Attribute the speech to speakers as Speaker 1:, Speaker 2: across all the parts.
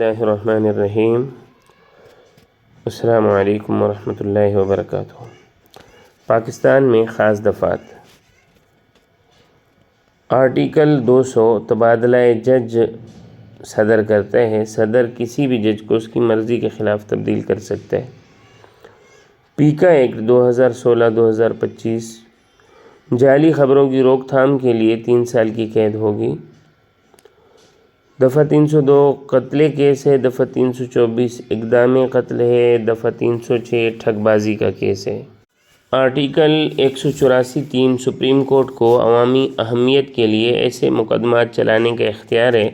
Speaker 1: اللہ الرحمن الرحیم۔ السلام علیکم ورحمۃ اللہ وبرکاتہ۔ پاکستان میں خاص دفعات۔ آرٹیکل 200 تبادلہ جج صدر کرتا ہے۔ صدر کسی بھی جج کو اس کی مرضی کے خلاف تبدیل کر سکتا ہے۔ پیکا ایکٹ 2016-2025 جعلی خبروں کی روک تھام کے لیے 3 سال کی قید ہوگی۔ دفعہ 302 قتل کیس ہے۔ دفعہ 324 اقدام قتل ہے۔ دفعہ 306 ٹھگ بازی کا کیس ہے۔ آرٹیکل 184(3) سپریم کورٹ کو عوامی اہمیت کے لیے ایسے مقدمات چلانے کا اختیار ہے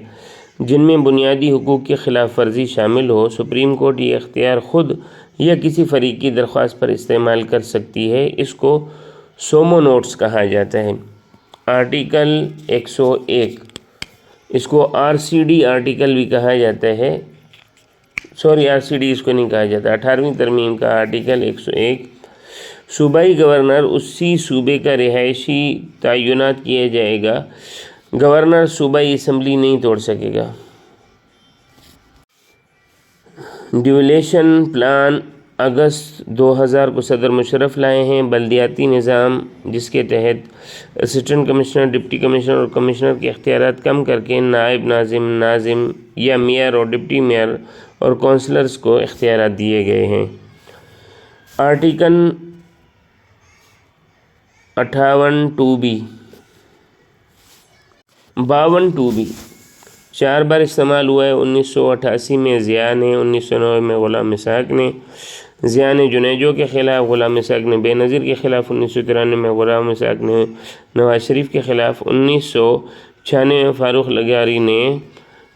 Speaker 1: جن میں بنیادی حقوق کی خلاف ورزی شامل ہو۔ سپریم کورٹ یہ اختیار خود یا کسی فریق کی درخواست پر استعمال کر سکتی ہے۔ اس کو سومو نوٹس کہا جاتا ہے۔ آرٹیکل 101 اس کو RCD آرٹیکل بھی کہا جاتا ہے۔ RCD اس کو نہیں کہا جاتا۔ 18ویں ترمیم کا آرٹیکل 101 صوبائی گورنر اسی صوبے کا رہائشی تعینات کیا جائے گا۔ گورنر صوبائی اسمبلی نہیں توڑ سکے گا۔ ڈیولیشن پلان اگست 2000 کو صدر مشرف لائے ہیں۔ بلدیاتی نظام جس کے تحت اسسٹنٹ کمشنر، ڈپٹی کمشنر اور کمشنر کے اختیارات کم کر کے نائب ناظم یا میئر اور ڈپٹی میئر اور کونسلرز کو اختیارات دیے گئے ہیں۔ آرٹیکل 52(2)B 52(2)B 4 بار استعمال ہوا ہے۔ 1988 میں ضیاء نے، 1990 میں غلام اسحاق نے، ضیاء نے جنیجو کے خلاف، غلام اسحاق نے بے نظیر کے خلاف، 1993 میں غلام اسحاق نے نواز شریف کے خلاف، 1996 میں فاروق لغاری نے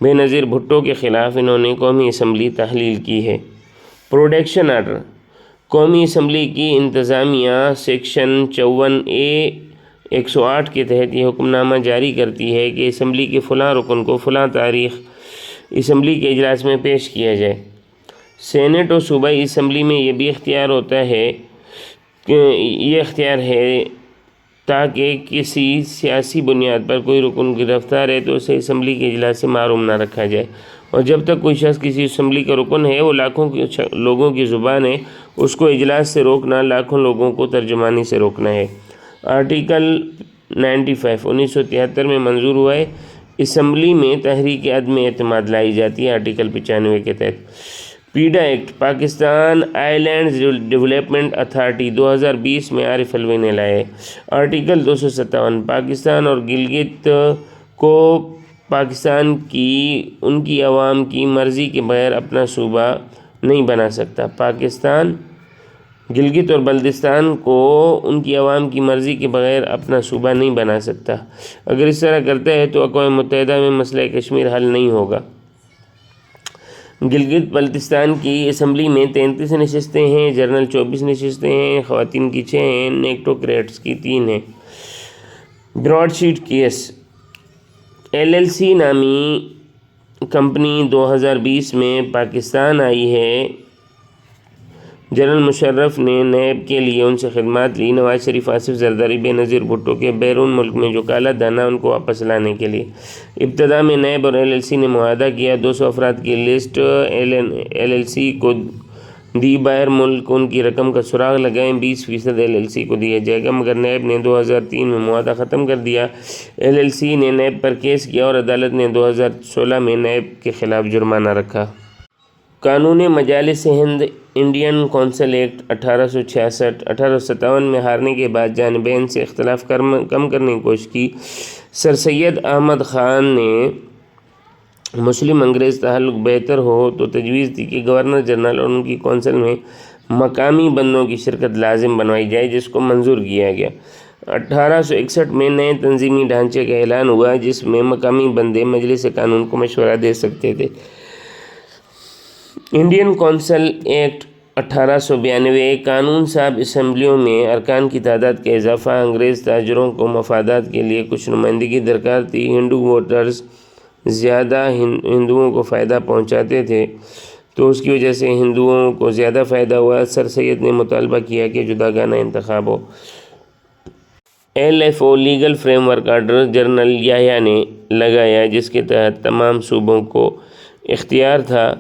Speaker 1: بے نظیر بھٹو کے خلاف انہوں نے قومی اسمبلی تحلیل کی ہے۔ پروٹیکشن آرڈر قومی اسمبلی کی انتظامیہ سیکشن 54A 108 کے تحت یہ حکم نامہ جاری کرتی ہے کہ اسمبلی کے فلاں رکن کو فلاں تاریخ اسمبلی کے اجلاس میں پیش کیا جائے۔ سینٹ اور صوبائی اسمبلی میں یہ بھی اختیار ہوتا ہے کہ یہ اختیار ہے تاکہ کسی سیاسی بنیاد پر کوئی رکن گرفتار ہے تو اسے اسمبلی کے اجلاس سے محروم نہ رکھا جائے، اور جب تک کوئی شخص کسی اسمبلی کا رکن ہے وہ لاکھوں لوگوں کی زبان ہے، اس کو اجلاس سے روکنا لاکھوں لوگوں کو ترجمانی سے روکنا ہے۔ آرٹیکل 95 1973 میں منظور ہوا ہے۔ اسمبلی میں تحریک عدم اعتماد لائی جاتی ہے آرٹیکل 95 کے تحت۔ پیڈا ایکٹ پاکستان آئی لینڈز ڈیولپمنٹ اتھارٹی 2020 میں عارف الوی نے لائے۔ آرٹیکل 257 پاکستان اور گلگت کو پاکستان کی ان کی عوام کی مرضی کے بغیر اپنا صوبہ نہیں بنا سکتا۔ پاکستان گلگت اور بلتستان کو ان کی عوام کی مرضی کے بغیر اپنا صوبہ نہیں بنا سکتا۔ اگر اس طرح کرتا ہے تو اقوام متحدہ میں مسئلہ کشمیر حل نہیں ہوگا۔ گلگت بلتستان کی اسمبلی میں 33 نشستیں ہیں، جنرل 24 نشستیں ہیں، خواتین کی 6 ہیں، نیکٹوکریٹس کی 3 ہیں۔ براڈ شیٹ کیس LLC نامی کمپنی 2020 میں پاکستان آئی ہے۔ جنرل مشرف نے نیب کے لیے ان سے خدمات لی۔ نواز شریف، آصف زرداری، بے نظیر بھٹو کے بیرون ملک میں جو کالا دھن ان کو واپس لانے کے لیے ابتدا میں نیب اور LLC نے معاہدہ کیا۔ 200 افراد کی لسٹ LLC کو دی۔ باہر ملک ان کی رقم کا سراغ لگائیں۔ 20% LLC کو دیا جائے گا، مگر نیب نے 2003 میں معاہدہ ختم کر دیا۔ LLC نے نیب پر کیس کیا اور عدالت نے 2016 میں نیب کے خلاف جرمانہ رکھا۔ قانون مجالس ہند انڈین کونسل ایکٹ 1866 1857 میں ہارنے کے بعد جانبین سے اختلاف کم کرنے کی کوشش کی۔ سر سید احمد خان نے مسلم انگریز تعلق بہتر ہو تو تجویز دی کہ گورنر جنرل اور ان کی کونسل میں مقامی بندوں کی شرکت لازم بنوائی جائے، جس کو منظور کیا گیا۔ 1861 میں نئے تنظیمی ڈھانچے کا اعلان ہوا جس میں مقامی بندے مجلس قانون کو مشورہ دے سکتے تھے۔ انڈین کونسل ایکٹ 1892 قانون صاحب اسمبلیوں میں ارکان کی تعداد کا اضافہ۔ انگریز تاجروں کو مفادات کے لیے کچھ نمائندگی درکار تھی۔ ہندو ووٹرز زیادہ ہندوؤں کو فائدہ پہنچاتے تھے تو اس کی وجہ سے ہندوؤں کو زیادہ فائدہ ہوا۔ سر سید نے مطالبہ کیا کہ جداگانہ انتخاب ہو۔ LFO legal framework order general Yahya نے لگایا جس کے تحت تمام صوبوں کو اختیار تھا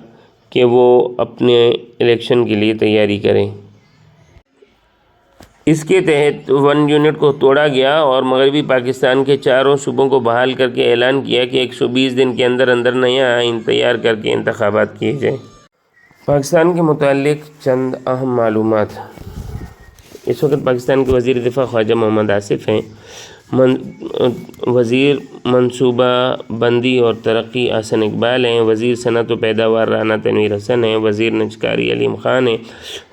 Speaker 1: کہ وہ اپنے الیکشن کے لیے تیاری کریں۔ اس کے تحت 1 یونٹ کو توڑا گیا اور مغربی پاکستان کے چاروں صوبوں کو بحال کر کے اعلان کیا کہ 120 دن کے اندر اندر نیا آئین تیار کر کے انتخابات کیے جائیں۔ پاکستان کے متعلق چند اہم معلومات۔ اس وقت پاکستان کے وزیر دفاع خواجہ محمد آصف ہیں، وزیر منصوبہ بندی اور ترقی احسن اقبال ہیں، وزیر صنعت و پیداوار رانا تنویر حسن ہیں، وزیر نجکاری علیم خان ہیں،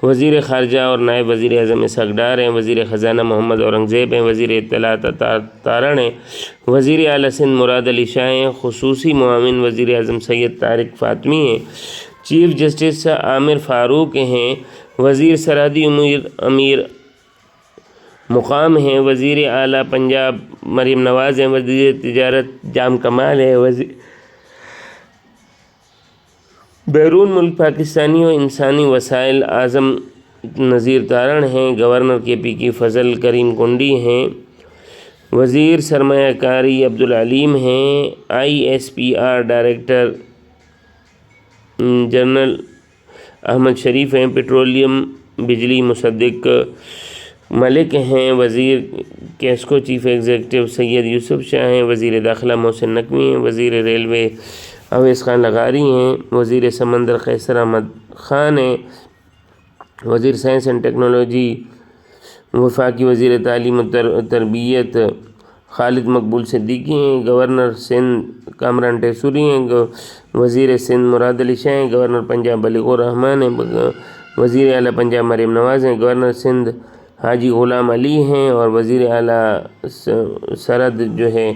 Speaker 1: وزیر خارجہ اور نائب وزیر اعظم اسحاق ڈار ہیں، وزیر خزانہ محمد اورنگزیب ہیں، وزیر اطلاعات تارڑ ہیں، وزیر اعلیٰ سندھ مراد علی شاہ ہیں، خصوصی معاون وزیر اعظم سید طارق فاطمی ہیں، چیف جسٹس عامر فاروق ہیں، وزیر سرحدی امیر مقام ہیں، وزیر اعلیٰ پنجاب مریم نواز ہیں، وزیر تجارت جام کمال ہے، بیرون ملک پاکستانی و انسانی وسائل اعظم نذیر تارڑ ہیں، گورنر کے پی کی فضل کریم کنڈی ہیں، وزیر سرمایہ کاری عبدالعلیم ہیں، ISPR ڈائریکٹر جنرل احمد شریف ہیں، پیٹرولیم بجلی مصدق ملک ہیں، وزیر کیسکو چیف ایگزیکٹو سید یوسف شاہ ہیں، وزیر داخلہ محسن نقوی ہیں، وزیر ریلوے اویس خان لغاری ہیں، وزیر سمندر قیصر احمد خان ہیں، وزیر سائنس اینڈ ٹیکنالوجی وفاقی وزیر تعلیم و تربیت خالد مقبول صدیقی ہیں، گورنر سندھ کامران ٹیسوری ہیں، وزیر سندھ مراد علی شاہ ہیں، گورنر پنجاب بلیغ الرحمان ہیں، وزیر اعلیٰ پنجاب مریم نواز ہیں، گورنر سندھ حاجی غلام علی ہیں، اور وزیر اعلیٰ سرحد جو ہے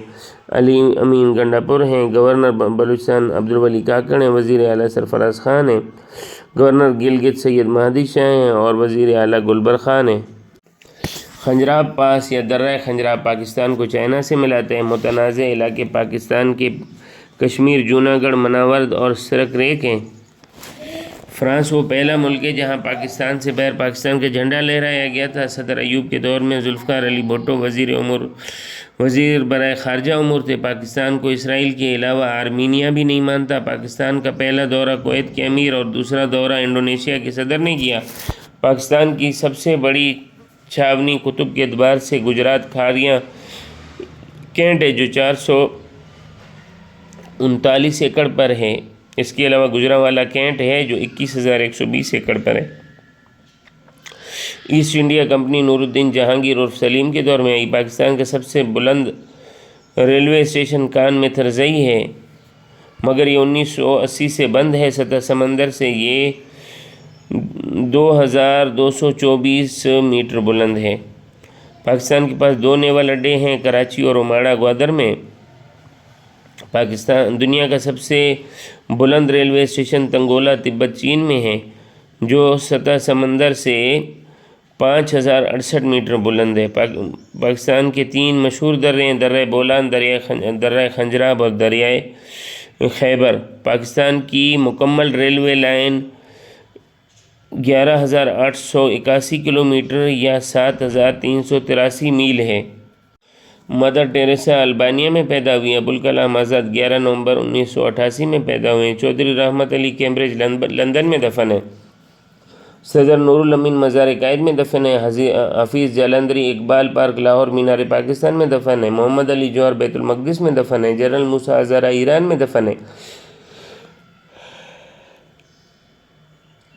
Speaker 1: علی امین گنڈا پور ہیں، گورنر بلوچستان عبدالولی کاکڑ ہیں، وزیر اعلیٰ سرفراز خان ہیں، گورنر گلگت سید مہدی شاہ ہیں، اور وزیر اعلیٰ گلبر خان ہیں۔ خنجراب پاس یا درہ خنجراب پاکستان کو چائنا سے ملاتے ہیں۔ متنازع علاقے پاکستان کے کشمیر، جوناگڑھ، مناورد اور سرک ریک ہیں۔ فرانس وہ پہلا ملک ہے جہاں پاکستان سے باہر پاکستان کا جھنڈا لہرایا گیا تھا۔ صدر ایوب کے دور میں ذوالفقار علی بھٹو وزیر برائے خارجہ امور تھے۔ پاکستان کو اسرائیل کے علاوہ آرمینیا بھی نہیں مانتا۔ پاکستان کا پہلا دورہ کویت کے امیر اور دوسرا دورہ انڈونیشیا کے صدر نے کیا۔ پاکستان کی سب سے بڑی چھاونی قطب کے اعتبار سے گجرات کھاریاں کینٹ ہے جو 439 ایکڑ پر ہے۔ اس کے علاوہ گجرانوالا کینٹ ہے جو 21,120 ایکڑ پر ہے۔ ایسٹ انڈیا کمپنی نور الدین جہانگیر عرف سلیم کے دور میں آئی۔ پاکستان کا سب سے بلند ریلوے اسٹیشن کان میں تھرزئی ہے، مگر یہ 1980 سے بند ہے۔ سطح سمندر سے یہ 2224 میٹر بلند ہے۔ پاکستان کے پاس 2 نیول اڈے ہیں، کراچی اور اوماڑا گوادر میں۔ پاکستان دنیا کا سب سے بلند ریلوے اسٹیشن تنگولا تبت چین میں ہے، جو سطح سمندر سے 5068 میٹر بلند ہے۔ پاکستان کے 3 مشہور درے ہیں، درہ بولان، درہ خنجراب اور دریائے خیبر۔ پاکستان کی مکمل ریلوے لائن 11,881 کلومیٹر یا 7,383 میل ہے۔ مدر ٹیریسا البانیہ میں پیدا ہوئی۔ ابوالکلام آزاد 11 نومبر 1988 میں پیدا ہوئے ہیں۔ چودھری رحمت علی کیمبرج لندن میں دفن ہے۔ صدر نور الامین مزار قائد میں دفن ہے۔ حفیظ جالندھری اقبال پارک لاہور مینار پاکستان میں دفن ہے۔ محمد علی جوہر بیت المقدس میں دفن ہے۔ جنرل موسیٰ ہزارہ ایران میں دفن ہے۔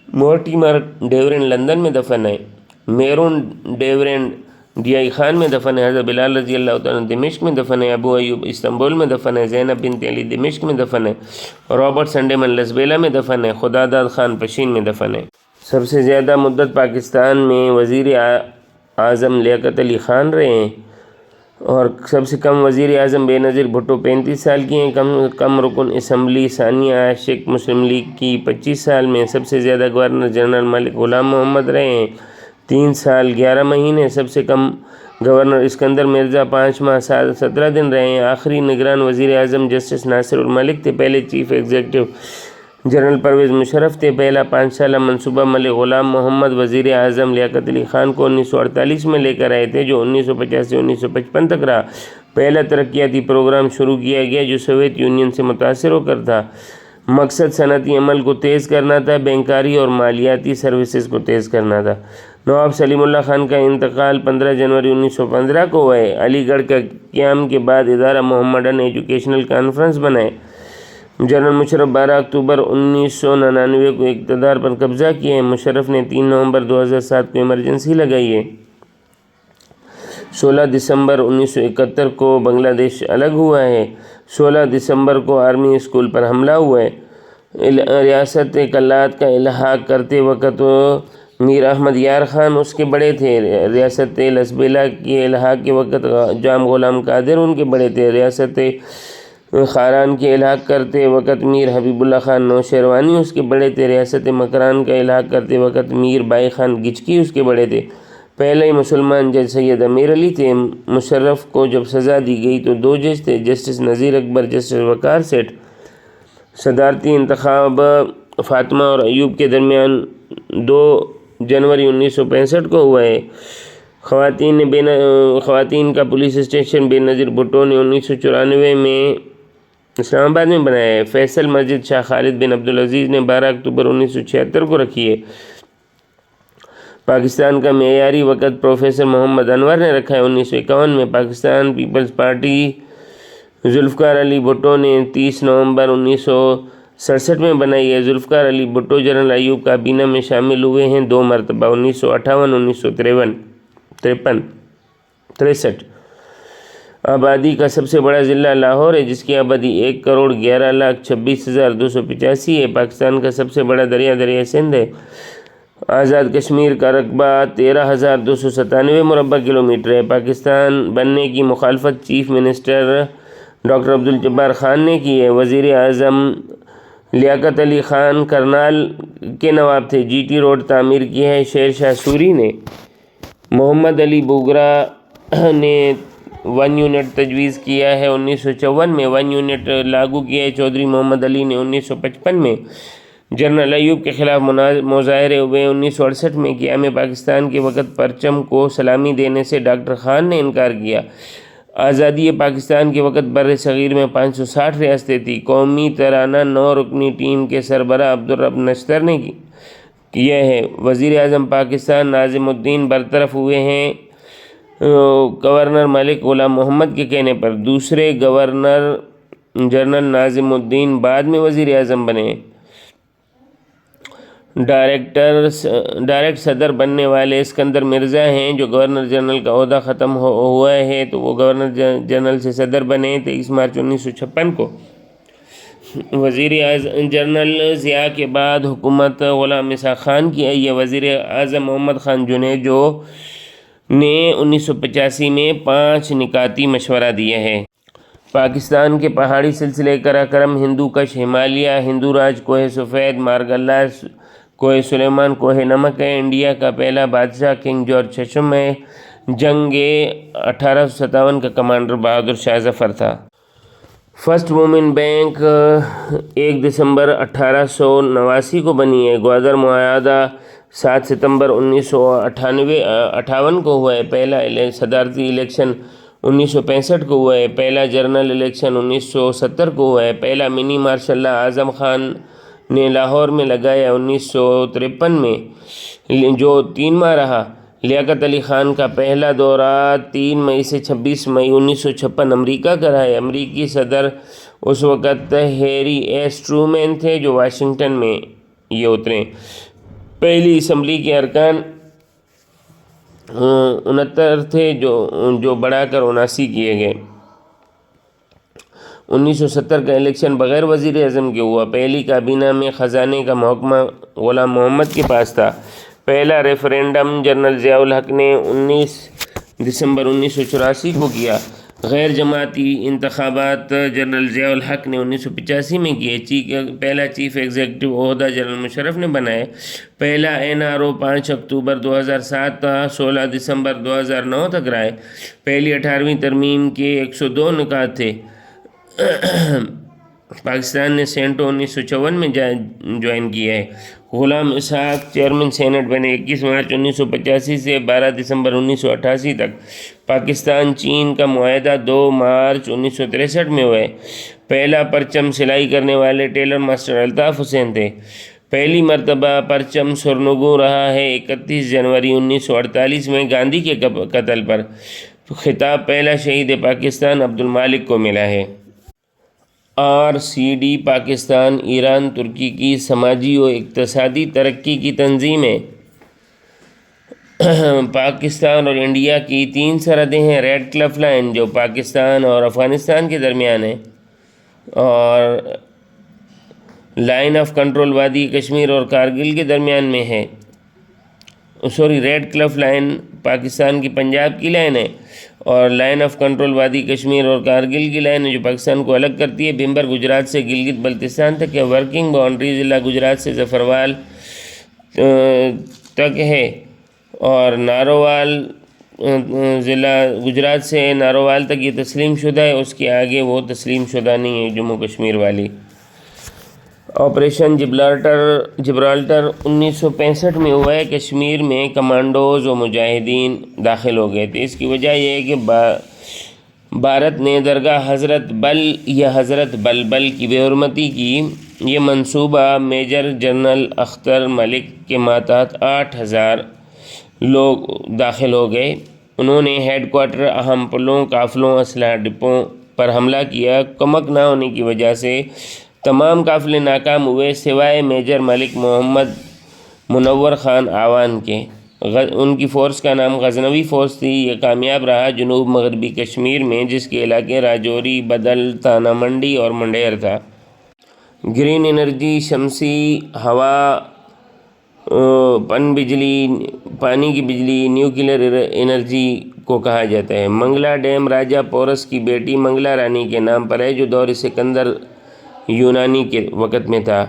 Speaker 1: مورٹیمر ڈیورنڈ لندن میں دفن ہے۔ میرون ڈیورنڈ ڈیائی خان میں دفن ہے۔ حضرت بلال رضی اللہ تعالیٰ دمشق میں دفن ہے۔ ابو ایوب استنبول میں دفن ہے۔ زینب بنت علی دمشق میں دفن ہے۔ رابرٹ سنڈیمن لسبیلا میں دفن ہے۔ خداداد خان پشین میں دفن ہے۔ سب سے زیادہ مدت پاکستان میں وزیر اعظم لیاقت علی خان رہے ہیں، اور سب سے کم وزیر اعظم بے نظیر بھٹو 35 سال کی ہیں۔ کم رکن اسمبلی ثانیہ عاشق مسلم لیگ کی 25 سال میں۔ سب سے زیادہ گورنر جنرل ملک غلام محمد رہے ہیں، 3 سال 11 مہینے۔ سب سے کم گورنر اسکندر مرزا 5 ماہ 17 دن رہے ہیں۔ آخری نگران وزیر اعظم جسٹس ناصر الملک تھے۔ پہلے chief executive general Pervez Musharraf تھے۔ پہلا 5 سالہ منصوبہ ملک غلام محمد وزیر اعظم لیاقت علی خان کو 1948 میں لے کر آئے تھے، جو 1950 سے 1955 تک رہا۔ پہلا ترقیاتی پروگرام شروع کیا گیا جو سوویت یونین سے متاثر ہو کر تھا۔ مقصد صنعتی عمل کو تیز کرنا تھا، بینکاری اور مالیاتی سروسز کو تیز کرنا تھا۔ نواب سلیم اللہ خان کا انتقال 15 جنوری 1915 کو ہوا ہے۔ علی گڑھ کا قیام کے بعد ادارہ محمدن ایجوکیشنل کانفرنس بنائے۔ جنرل مشرف 12 اکتوبر 1999 کو اقتدار پر قبضہ کیا ہے۔ مشرف نے 3 نومبر 2007 کو ایمرجنسی لگائی ہے۔ 16 دسمبر 1971 کو بنگلہ دیش الگ ہوا ہے۔ 16 دسمبر کو آرمی اسکول پر حملہ ہوا ہے۔ ریاست کلات کا الحاق کرتے وقت میر احمد یار خان اس کے بڑے تھے۔ ریاست لسبیلا کے الحاق کے وقت جام غلام قادر ان کے بڑے تھے۔ ریاست خاران کے الحاق کرتے وقت میر حبیب اللہ خان نوشیروانی اس کے بڑے تھے۔ ریاست مکران کا الحاق کرتے وقت میر بائی خان گچکی اس کے بڑے تھے۔ پہلے ہی جج سید امیر علی تھے۔ مشرف کو جب سزا دی گئی تو 2 جج تھے، جسٹس نذیر اکبر، جسٹس وقار سیٹھ۔ صدارتی انتخاب فاطمہ اور ایوب کے درمیان 2 جنوری 1965 کو ہوا ہے۔ خواتین کا پولیس اسٹیشن بے نظیر بھٹو نے 1994 میں اسلام آباد میں بنایا ہے۔ فیصل مسجد شاہ خالد بن عبدالعزیز نے 12 اکتوبر 1976 کو رکھی ہے۔ پاکستان کا معیاری وقت پروفیسر محمد انور نے رکھا ہے 1951 میں۔ پاکستان پیپلز پارٹی ذوالفقار علی بھٹو نے 30 نومبر 1967 میں بنائی ہے۔ ذوالفقار علی بھٹو جنرل ایوب کابینہ میں شامل ہوئے ہیں 2 مرتبہ، 1958 1963۔ آبادی کا سب سے بڑا ضلع لاہور ہے، جس کی آبادی 1,11,26,285 ہے۔ پاکستان کا سب سے بڑا دریا سندھ ہے۔ آزاد کشمیر کا رقبہ 13,297 مربع کلومیٹر ہے۔ پاکستان بننے کی مخالفت chief minister doctor Abdul Jabbar Khan نے کی ہے۔ وزیر اعظم لیاقت علی خان کرنال کے نواب تھے۔ جی ٹی روڈ تعمیر کی ہے شیر شاہ سوری نے۔ محمد علی بوگرا نے 1 یونٹ تجویز کیا ہے 1954 میں۔ 1 یونٹ لاگو کیا ہے چودھری محمد علی نے 1955 میں۔ جنرل ایوب کے خلاف مظاہرے ہوئے 1968 میں۔ قیام پاکستان کے وقت پرچم کو سلامی دینے سے ڈاکٹر خان نے انکار کیا۔ آزادی پاکستان کے وقت بر صغیر میں 560 ریاستیں تھیں۔ قومی ترانہ 9 رکنی ٹیم کے سربراہ عبدالرب نشتر نے کیا ہے۔ وزیر اعظم پاکستان ناظم الدین برطرف ہوئے ہیں گورنر ملک غلام محمد کے کہنے پر۔ دوسرے گورنر جنرل ناظم الدین بعد میں وزیر اعظم بنے۔ ڈائریکٹ صدر بننے والے اسکندر مرزا ہیں، جو گورنر جنرل کا عہدہ ختم ہوا ہے تو وہ گورنر جنرل سے صدر بنے 23 مارچ 1956 کو۔ وزیر جنرل ضیاء کے بعد حکومت غلام اسحاق خان کی آئی ہے۔ وزیر اعظم محمد خان جنیجو نے 1985 میں 5 نکاتی مشورہ دیا ہے۔ پاکستان کے پہاڑی سلسلے قراقرم، ہندو کش، ہمالیہ، ہندو راج، کوہ سفید، مارگلہ، کوہ سلیمان، کوہ نمک ہے۔ انڈیا کا پہلا بادشاہ کنگ جارج چھٹم ہے۔ جنگ 1857 کا کمانڈر بہادر شاہ ظفر تھا۔ فرسٹ وومن بینک 1 دسمبر 1889 کو بنی ہے۔ گوادر معاہدہ 7 ستمبر 1958 کو ہوا ہے۔ پہلا صدارتی الیکشن 1965 کو ہوا ہے۔ پہلا جنرل الیکشن 1970 کو ہوا ہے۔ پہلا منی مارشل لاء اعظم خان نے لاہور میں لگایا 1953 میں، جو 3 ماہ رہا۔ لیاقت علی خان کا پہلا دورہ 3 مئی سے 26 مئی 1956 امریکہ کا رہا ہے۔ امریکی صدر اس وقت ہیری ایس ٹرومین تھے، جو واشنگٹن میں یہ اترے۔ پہلی اسمبلی کے ارکان 69 تھے، جو بڑھا کر 79 کیے گئے۔ 1970 کا الیکشن بغیر وزیر اعظم کے ہوا۔ پہلی کابینہ میں خزانے کا محکمہ غلام محمد کے پاس تھا۔ پہلا ریفرینڈم جنرل ضیاء الحق نے 19 دسمبر 1984 کو کیا۔ غیر جماعتی انتخابات جنرل ضیاء الحق نے 1985 میں کیے۔ پہلا چیف ایگزیکٹو عہدہ جنرل مشرف نے بنایا۔ پہلا NRO 5 اکتوبر 2007 تا 16 دسمبر 2009 تک رہا ہے۔ پہلی 18ویں ترمیم کے 102 نکات تھے۔ پاکستان نے سینٹو 1954 میں جوائن کیا ہے۔ غلام اسحاق چیئرمین سینٹ بنے 21 مارچ 1985 سے 12 دسمبر 1988 تک۔ پاکستان چین کا معاہدہ 2 مارچ 1963 میں ہوا ہے۔ پہلا پرچم سلائی کرنے والے ٹیلر ماسٹر الطاف حسین تھے۔ پہلی مرتبہ پرچم سرنگوں رہا ہے 31 جنوری 1948 میں گاندھی کے قتل پر۔ خطاب پہلا شہید پاکستان عبد المالک کو ملا ہے۔ RCD پاکستان، ایران، ترکی کی سماجی و اقتصادی ترقی کی تنظیم ہے۔ پاکستان اور انڈیا کی 3 سرحدیں ہیں: ریڈ کلف لائن جو پاکستان اور افغانستان کے درمیان ہے، اور لائن آف کنٹرول وادی کشمیر اور کارگل کے درمیان میں ہے۔ ریڈ کلف لائن پاکستان کی پنجاب کی لائن ہے، اور لائن آف کنٹرول وادی کشمیر اور کارگل کی لائن ہے جو پاکستان کو الگ کرتی ہے۔ بھیمبر گجرات سے گلگت بلتستان تک ہے۔ ورکنگ باؤنڈری ضلع گجرات سے ظفروال تک ہے، اور نارووال ضلع گجرات سے نارووال تک یہ تسلیم شدہ ہے، اس کے آگے وہ تسلیم شدہ نہیں ہے جموں کشمیر والی۔ آپریشن جبرالٹر 1965 میں ہوا ہے۔ کشمیر میں کمانڈوز و مجاہدین داخل ہو گئے تھے۔ اس کی وجہ یہ ہے کہ بھارت نے درگاہ حضرت بل یا حضرت بلبل کی بے حرمتی کی۔ یہ منصوبہ میجر جنرل اختر ملک کے ماتحت 8000 لوگ داخل ہو گئے۔ انہوں نے ہیڈ کوارٹر، اہم پلوں، قافلوں، اسلحہ ڈپوں پر حملہ کیا۔ کمک نہ ہونے کی وجہ سے تمام قافلے ناکام ہوئے سوائے میجر ملک محمد منور خان آوان کے۔ ان کی فورس کا نام غزنوی فورس تھی۔ یہ کامیاب رہا جنوب مغربی کشمیر میں، جس کے علاقے راجوری، بدل، تانا منڈی اور منڈیر تھا۔ گرین انرجی شمسی ہوا، پانی کی بجلی، نیوکلیر انرجی کو کہا جاتا ہے۔ منگلا ڈیم راجہ پورس کی بیٹی منگلا رانی کے نام پر ہے، جو دور سکندر یونانی کے وقت میں تھا۔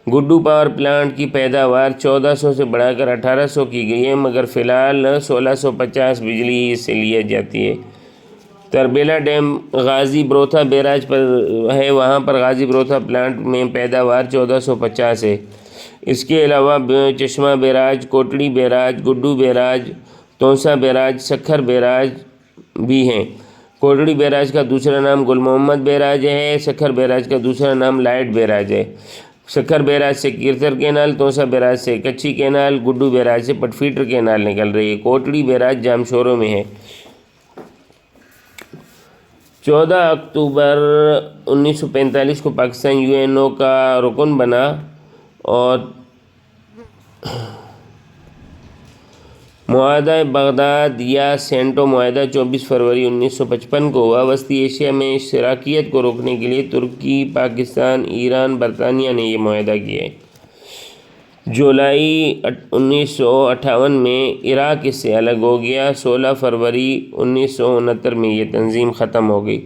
Speaker 1: گڈو پاور پلانٹ کی پیداوار 1400 سے بڑھا کر 1800 کی گئی ہے، مگر فی الحال 1650 بجلی اس سے لی جاتی ہے۔ تربیلا ڈیم غازی بروتھا بیراج پر ہے، وہاں پر غازی بروتھا پلانٹ میں پیداوار 1450 ہے۔ اس کے علاوہ Chashma barrage, Kotri barrage, Guddu barrage, Taunsa barrage, Sukkur barrage بھی ہیں۔ کوٹڑی بیراج کا دوسرا نام گل محمد بیراج ہے۔ سکھر بیراج کا دوسرا نام لائٹ بیراج ہے۔ سکھر بیراج سے کیرتر کینال، تونسا بیراج سے کچھی کینال، گڈو بیراج سے پٹ فیٹر کینال نکل رہی ہے۔ کوٹڑی بیراج جامشورو میں ہے۔ 14 اکتوبر 1945 کو پاکستان UNO کا رکن بنا، اور معاہدہ بغداد یا سینٹو معاہدہ 24 فروری 1955 کو ہوا۔ وسطی ایشیا میں شراکت کو روکنے کے لیے ترکی، پاکستان، ایران، برطانیہ نے یہ معاہدہ کیا ہے۔ جولائی 1958 میں عراق اس سے الگ ہو گیا۔ 16 فروری 1969 میں یہ تنظیم ختم ہو گئی۔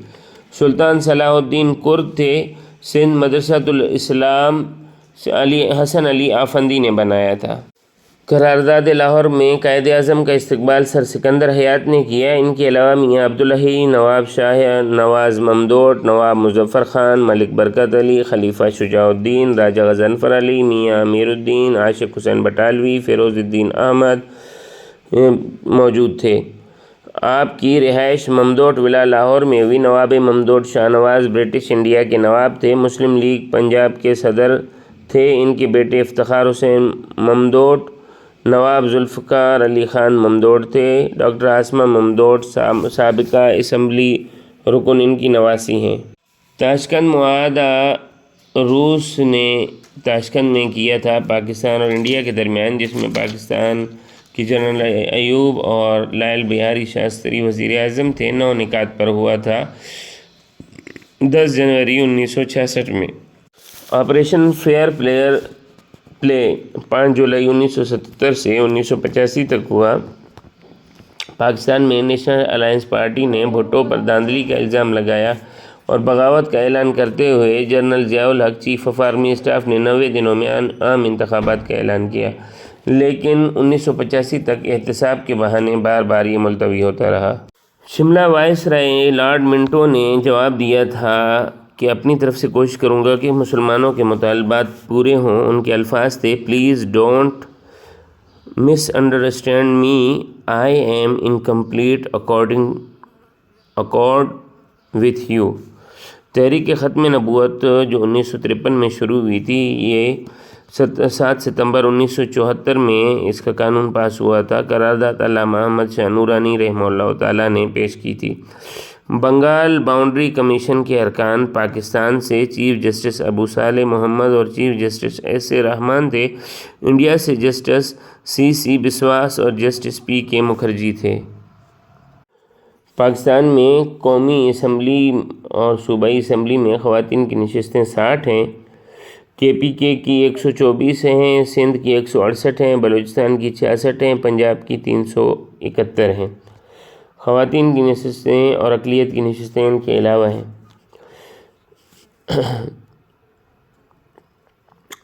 Speaker 1: سلطان صلاح الدین کرد تھے۔ سندھ مدرسۃ الاسلام حسن علی آفندی نے بنایا تھا۔ قرارداد لاہور میں قائد اعظم کا استقبال سر سکندر حیات نے کیا۔ ان کے علاوہ میاں عبدالحی، نواب شاہ نواز ممدوٹ، نواب مظفر خان، ملک برکت علی، خلیفہ شجاع الدین، راجہ غضنفر علی، میاں امیر الدین، عاشق حسین بٹالوی، فیروز الدین احمد موجود تھے۔ آپ کی رہائش ممدوٹ ولا لاہور میں ہوئی۔ نواب ممدوٹ شاہ نواز برٹش انڈیا کے نواب تھے۔ مسلم لیگ پنجاب کے صدر تھے۔ ان کے بیٹے افتخار حسین ممدوٹ نواب ذوالفقار علی خان ممدوٹ تھے۔ ڈاکٹر عاصمہ ممدوٹ سابقہ اسمبلی رکن ان کی نواسی ہیں۔ تاشکند معاہدہ روس نے تاشکند میں کیا تھا پاکستان اور انڈیا کے درمیان، جس میں پاکستان کی جنرل ایوب اور لال بہاری شاستری وزیر اعظم تھے۔ 9 نکات پر ہوا تھا 10 جنوری 1966 میں۔ آپریشن فیئر پلے 5 جولائی 1977 سے 1985 تک ہوا۔ پاکستان میں نیشنل الائنس پارٹی نے بھٹو پر دھاندلی کا الزام لگایا اور بغاوت کا اعلان کرتے ہوئے general Zia ul Haq chief of army staff نے 90 دنوں میں عام انتخابات کا اعلان کیا، لیکن 1985 تک احتساب کے بہانے بار بار یہ ملتوی ہوتا رہا۔ شملہ وائس رائے لارڈ منٹو نے جواب دیا تھا کہ اپنی طرف سے کوشش کروں گا کہ مسلمانوں کے مطالبات پورے ہوں۔ ان کے الفاظ تھے: please don't miss understand me, I am in complete accord with you. تحریک ختم نبوت جو 1953 میں شروع ہوئی تھی، یہ 7 ستمبر 1974 میں اس کا قانون پاس ہوا تھا۔ قرارداد علامہ احمد شاہ نورانی رحمہ اللہ تعالیٰ نے پیش کی تھی۔ بنگال باؤنڈری کمیشن کے ارکان پاکستان سے چیف جسٹس ابو صالح محمد اور چیف جسٹس ایس اے رحمان تھے۔ انڈیا سے جسٹس سی بسواس اور جسٹس پی کے مکھرجی تھے۔ پاکستان میں قومی اسمبلی اور صوبائی اسمبلی میں خواتین کی نشستیں 60 ہیں۔ KPK کی 124 ہیں، سندھ کی 168 ہیں، بلوچستان کی 66 ہیں، پنجاب کی 371 ہیں۔ خواتین کی نشستیں اور اقلیت کی نشستیں ان کے علاوہ ہیں۔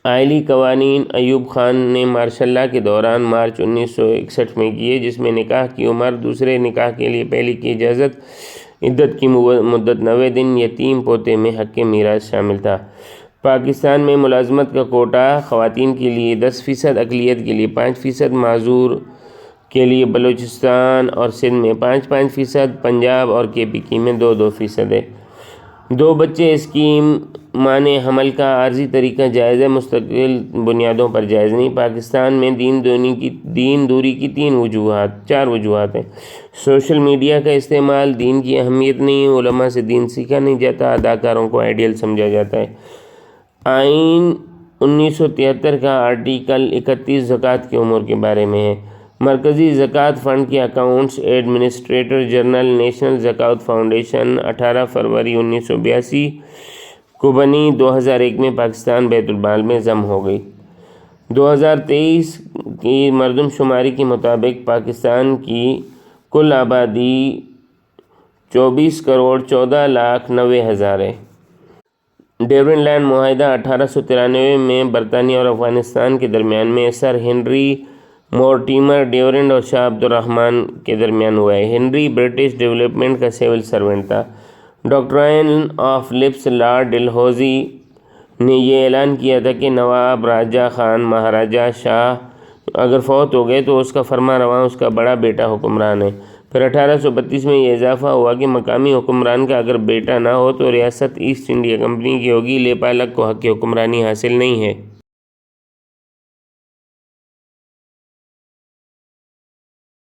Speaker 1: آئلی قوانین ایوب خان نے مارشل لاء کے دوران مارچ 1961 میں کیے، جس میں نکاح کی عمر، دوسرے نکاح کے لیے پہلی کی اجازت، عدت کی مدت 90 دن، یتیم پوتے میں حق میراث شامل تھا۔ پاکستان میں ملازمت کا کوٹا خواتین کے لیے 10%، اقلیت کے لیے 5%، معذور کے لیے بلوچستان اور سندھ میں 5% پنجاب اور KPK میں 2% ہے۔ 2 بچے اسکیم معنی حمل کا عارضی طریقہ جائز ہے، مستقل بنیادوں پر جائز نہیں۔ پاکستان میں دین دوری کی 4 وجوہات ہیں۔ سوشل میڈیا کا استعمال، دین کی اہمیت نہیں، علماء سے دین سیکھا نہیں جاتا، اداکاروں کو آئیڈیل سمجھا جاتا ہے۔ آئین 1973 کا آرٹیکل 31 زکوٰۃ کے امور کے بارے میں ہے۔ مرکزی زکوٰۃ فنڈ کے اکاؤنٹس ایڈمنسٹریٹر جنرل نیشنل زکوٰۃ فاؤنڈیشن 18 فروری 1982 کو بنی، 2001 میں پاکستان بیت المال میں ضم ہو گئی۔ 2023 کی مردم شماری کے مطابق پاکستان کی کل آبادی 24,14,90,000 ہے۔ ڈیورنڈ لینڈ معاہدہ 1893 میں برطانیہ اور افغانستان کے درمیان میں سر ہنری مورٹیمر ڈیورنڈ اور شاہ عبد الرحمن کے درمیان ہوا ہے۔ ہنری برٹش ڈیولپمنٹ کا سول سرونٹ تھا۔ Doctrine of lips lord Dalhousie نے یہ اعلان کیا تھا کہ نواب راجہ خان مہاراجہ شاہ اگر فوت ہو گئے تو اس کا فرما رواں اس کا بڑا بیٹا حکمران ہے۔ پھر 1832 میں یہ اضافہ ہوا کہ مقامی حکمران کا اگر بیٹا نہ ہو تو ریاست ایسٹ انڈیا کمپنی کی ہوگی، لیپا لق کو حق حکمرانی حاصل نہیں ہے۔